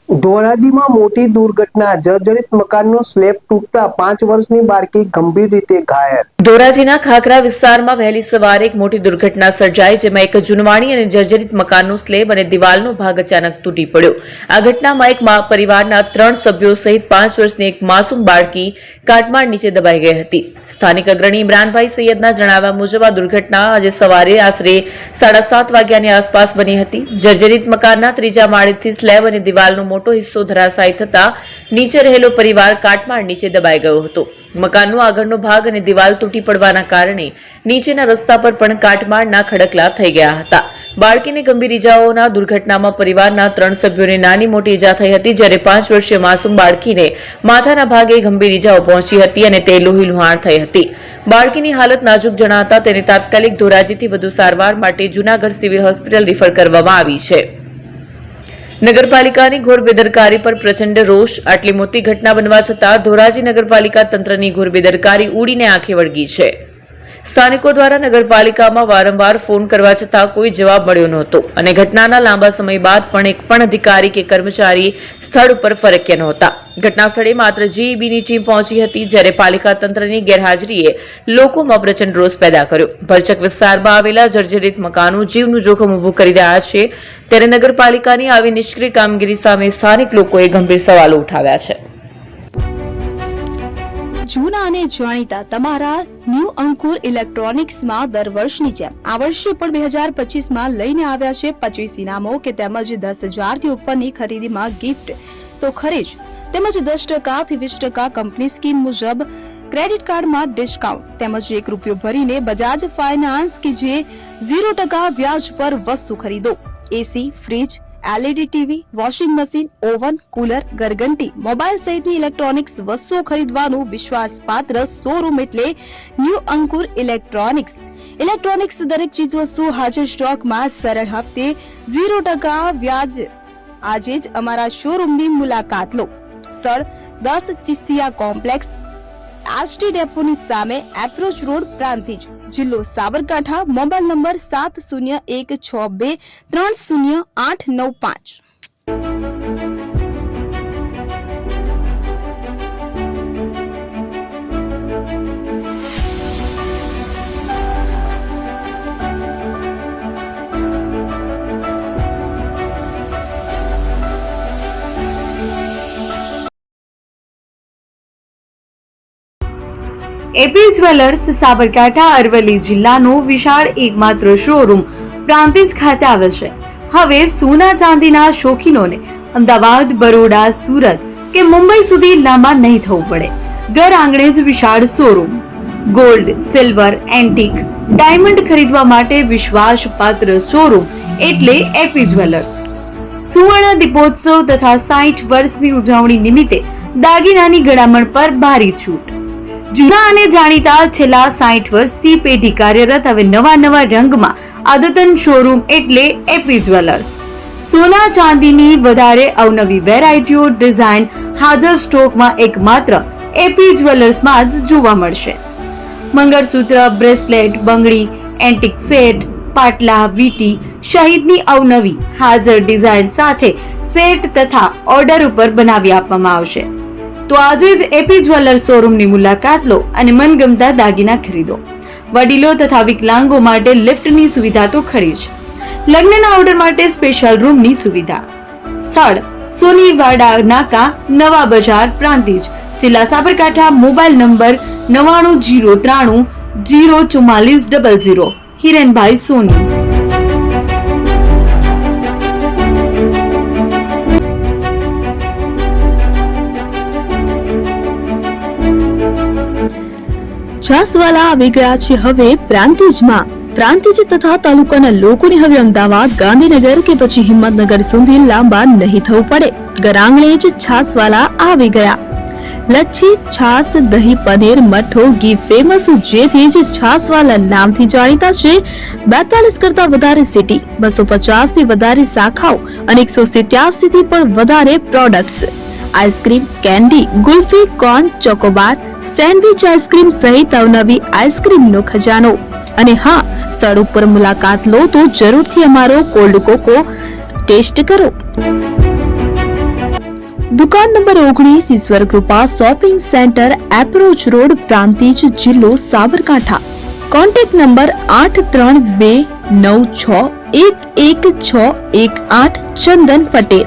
ધોરાજીમાં મોટી દુર્ઘટના, જર્જરિત મકાનનો સ્લેબ તૂટતા 5 વર્ષની બાળકી ગંભીર રીતે ઘાયલ. ધોરાજીના ખાખરા વિસ્તારમાં વહેલી સવારે એક મોટી દુર્ઘટના સર્જાઈ, જેમાં એક જૂનવાણી અને જર્જરિત મકાનનો સ્લેબ અને દિવાલનો ભાગ અચાનક તૂટી પડ્યો. આ ઘટનામાં એક પરિવારના 3 સભ્યો સહિત 5 વર્ષની એક માસૂમ બાળકી કાટમાળ નીચે દબાઈ ગઈ હતી. સ્થાનિક અગ્રણી ઇમરાનભાઈ સૈયદના જણાવ્યા મુજબ આ દુર્ઘટના આજે સવારે આશરે 7:30 વાગ્યાની આસપાસ બની હતી. જર્જરિત મકાનના 3જા માળેથી સ્લેબ અને દિવાલનો મોટો હિસ્સો ધરાશાયી થતા નીચે રહેલો પરિવાર કાટમાળ નીચે દબાઈ ગયો હતો. મકાનનો આગળનો ભાગ અને દિવાલ તૂટી પડવાના કારણે નીચેના રસ્તા પર પણ કાટમાળના ખડકલા થઈ ગયા હતા. બાળકીને ગંભીર ઈજાઓના દુર્ઘટનામાં પરિવારના 3 સભ્યોને નાની મોટી ઈજા થઈ હતી, જ્યારે 5 વર્ષીય માસૂમ બાળકીને માથાના ભાગે ગંભીર ઈજાઓ પહોંચી હતી અને તે લોહીલુહાણ થઈ હતી. બાળકીની હાલત નાજુક જણાતા તેને તાત્કાલિક ધોરાજીથી વધુ સારવાર માટે જૂનાગઢ સિવિલ હોસ્પિટલ રિફર કરવામાં આવી છે. નગરપાલિકાની ઘોર બેદરકારી પર પ્રચંડ રોષ. આટલી મોટી ઘટના બનવા છતાં ધોરાજી નગરપાલિકા તંત્રની ઘોર બેદરકારી ઉડીને આંખે વળગી છે. સ્થાનિકો દ્વારા નગરપાલિકામાં વારંવાર ફોન કરવા છતાં કોઈ જવાબ મળ્યો નહોતો અને ઘટનાના લાંબા સમય બાદ પણ એક પણ અધિકારી કે કર્મચારી સ્થળ ઉપર ફરક્યા નહોતા. ઘટના સ્થળે માત્ર જીઈબીની ટીમ પહોંચી હતી, જ્યારે પાલિકા તંત્રની ગેરહાજરીએ લોકોમાં પ્રચંડ રોષ પેદા કર્યો. ભરચક વિસ્તારમાં આવેલા જર્જરિત મકાનો જીવનું જોખમ ઊભું કરી રહ્યા છે, ત્યારે નગરપાલિકાની આવી નિષ્ક્રિય કામગીરી સામે સ્થાનિક લોકોએ ગંભીર સવાલો ઉઠાવ્યા છે. જૂના અને જાણીતા તમારા ન્યૂ અંકુર ઇલેક્ટ્રોનિક્સમાં દર વર્ષની જેમ આ વર્ષે પણ 2025માં લઈને આવ્યા છે 25 ઇનામો કે તેમજ 10,000 થી ઉપરની ખરીદીમાં ગિફ્ટ તો ખરી જ, તેમજ 10% થી 20% કંપની સ્કીમ મુજબ ક્રેડિટ કાર્ડમાં ડિસ્કાઉન્ટ, તેમજ ₹1 ભરીને બજાજ ફાઇનાન્સ કે જે 0% વ્યાજ પર વસ્તુ ખરીદો. AC, fridge, LED TV, washing machine, oven, cooler, ગરગંટી, મોબાઈલ સહિતની ઇલેક્ટ્રોનિક્સ વસ્તુઓ ખરીદવાનું વિશ્વાસપાત્ર શોરૂમ એટલે ન્યૂ અંકુર ઇલેક્ટ્રોનિક્સ. ઇલેક્ટ્રોનિક્સ દરેક ચીજ વસ્તુ હાજર સ્ટોકમાં, સરળ હપ્તે, 0% વ્યાજ. આજે જ અમારા શોરૂમની મુલાકાત લો. સ્થળ 10 ચિસ્તિયા કોમ્પ્લેક્સ, આષ્ટી ડેપોની સામે, એપ્રોચ રોડ, પ્રાંતિજ, જિલ્લો Sabarkantha. Mobile number 7016230895. AP jewellers Sabarkantha Aravalli જિલ્લાનો વિશાળ એકમાત્ર શોરૂમ પ્રાંતિજ ખાતે આવેલ છે. હવે સોના ચાંદીના શોખીનોને અમદાવાદ, બરોડા, સુરત કે મુંબઈ સુધી લાંબા નહીં થવું પડે. ઘર આંગણે જ વિશાળ showroom. Gold, silver, antique, diamond ખરીદવા માટે વિશ્વાસપાત્ર શોરૂમ એટલે એપી જ્વેલર્સ. સુવર્ણ દીપોત્સવ તથા 60 વર્ષની ઉજવણી નિમિત્તે દાગીનાની ગળામણ પર ભારી છૂટ. જૂના અને જાણીતા છેલ્લા 60 વર્ષથી પેઢી કાર્યરત હવે નવા રંગમાં અદ્યતન શોરૂમ એટલે એપી જ્વેલર્સ. સોના ચાંદીની વધારે અવનવી વેરાયટીઓ, ડિઝાઇન હાજર સ્ટોકમાં એકમાત્ર એપી જ્વેલર્સમાં જ જોવા મળશે. મંગળસૂત્ર, બ્રેસલેટ, બંગડી, એન્ટિક સેટ, પાટલા, વીટી સહિતની અવનવી હાજર ડિઝાઇન સાથે સેટ તથા ઓર્ડર ઉપર બનાવી આપવામાં આવશે. તો આજે જ એપી જ્વેલર્સ શોરૂમની મુલાકાત લો અને મનગમતા દાગીના ખરીદો. વડીલો તથા વિકલાંગો માટે લિફ્ટની સુવિધા તો ખરી જ. લગ્નના ઓર્ડર માટે સ્પેશિયલ રૂમની સુવિધા. સ્થળ સોનીવાડા નાકા, નવા બજાર, પ્રાંતિજ, જિલ્લા સાબરકાંઠા. Mobile number 9903304400. હિરેનભાઈ સોની. છાસવાલા આવી ગયા છે હવે પ્રાંતિજમાં. પ્રાંતિજ તથા તાલુકાના લોકોને હવે અમદાવાદ, ગાંધીનગર કે પછી હિંમતનગર સુધી લાંબા નહીં થવું પડે. ઘર આંગણે જ છાસવાલા આવી ગયા. લચ્છી, છાસ, દહીં, પનીર, મઠો, ઘી ફેમસ, જેથી જ છાસવાલા નામથી જાણીતા છે. 42 કરતા વધારે સિટી, 250 થી વધારે શાખાઓ અને 187 થી પણ વધારે products. Ice cream, candy, kulfi, corn, Chocobar, sandwich ice cream સહિત અવનવી આઈસ્ક્રીમનો ખજાનો. અને હા, સ્થળ ઉપર મુલાકાત લો તો જરૂરથી અમારો કોલ્ડ કોકો ટેસ્ટ કરો. દુકાન number 19, Ishwar Kripa shopping centre, approach road, Prantij, જિલ્લો સાબરકાંઠા. Contact number 8329611618, Chandan Patel.